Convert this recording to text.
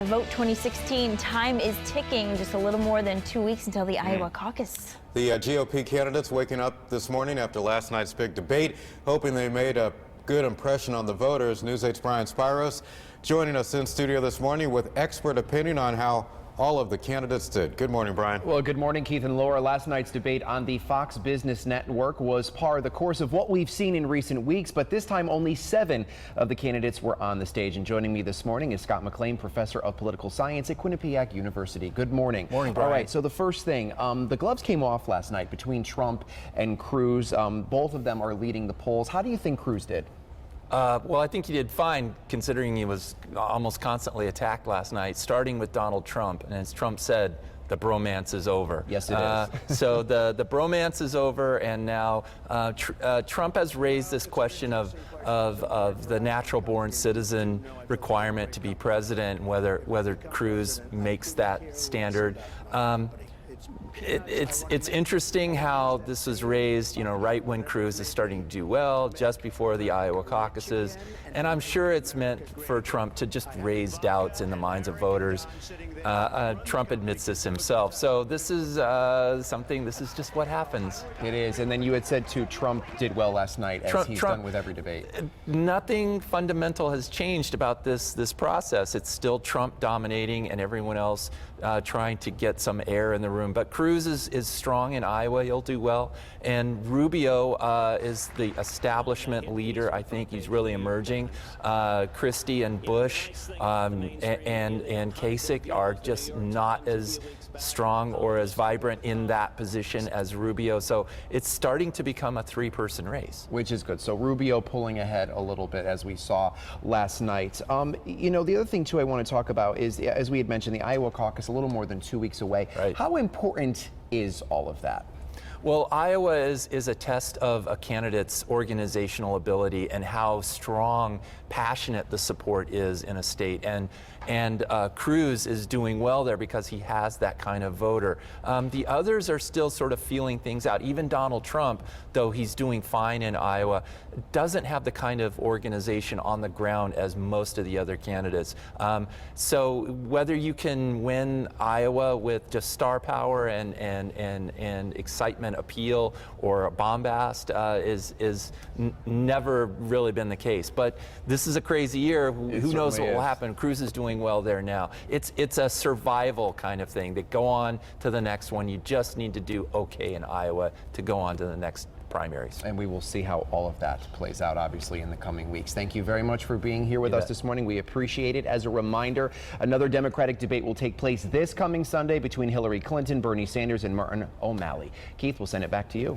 Vote 2016, time is ticking, just a little more than 2 weeks until the Iowa caucus. The GOP candidates waking up this morning after last night's big debate, hoping they made a good impression on the voters. News 8's Brian Spiros joining us in studio this morning with expert opinion on how all of the candidates did. Good morning, Brian. Well, good morning, Keith and Laura. Last night's debate on the Fox Business Network was par the course of what we've seen in recent weeks, but this time only 7 of the candidates were on the stage. And joining me this morning is Scott Mclean, professor of political science at Quinnipiac University. Good morning. Morning, Brian. All right, so the first thing, the gloves came off last night between Trump and Cruz. Both of them are leading the polls. How do you think Cruz did? Well, I think he did fine, considering he was almost constantly attacked last night, starting with Donald Trump. And as Trump said, the bromance is over. Yes, it is. So the bromance is over, and now Trump has raised this question of the natural-born citizen requirement to be president, and whether Cruz makes that standard. It's interesting how this was raised, right when Cruz is starting to do well, just before the Iowa caucuses. And I'm sure it's meant for Trump to just raise doubts in the minds of voters. Trump admits this himself. So this is this is just what happens. It is. And then you had said, too, Trump did well last night, as he's done with every debate. Nothing fundamental has changed about this process. It's still Trump dominating and everyone else trying to get some air in the room. But Cruz is strong in Iowa. He'll do well. And Rubio is the establishment leader. I think he's really emerging. Christie and Bush and Kasich are just not as strong or as vibrant in that position as Rubio. So it's starting to become a 3-person race. Which is good. So Rubio pulling ahead a little bit, as we saw last night. The other thing, too, I want to talk about is, as we had mentioned, the Iowa caucus a little more than 2 weeks away. Right. How important is all of that? Well, Iowa is a test of a candidate's organizational ability and how strong, passionate the support is in a state. And Cruz is doing well there because he has that kind of voter. The others are still sort of feeling things out. Even Donald Trump, though he's doing fine in Iowa, doesn't have the kind of organization on the ground as most of the other candidates. So whether you can win Iowa with just star power and excitement, appeal, or bombast is never really been the case. But this is a crazy year. Who knows what will happen? Cruz is doing well there now. It's a survival kind of thing. That go on to the next one. You just need to do okay in Iowa to go on to the next primaries. And we will see how all of that plays out, obviously, in the coming weeks. Thank you very much for being here with us this morning. We appreciate it. As a reminder, another Democratic debate will take place this coming Sunday between Hillary Clinton, Bernie Sanders, and Martin O'Malley. Keith, we'll send it back to you.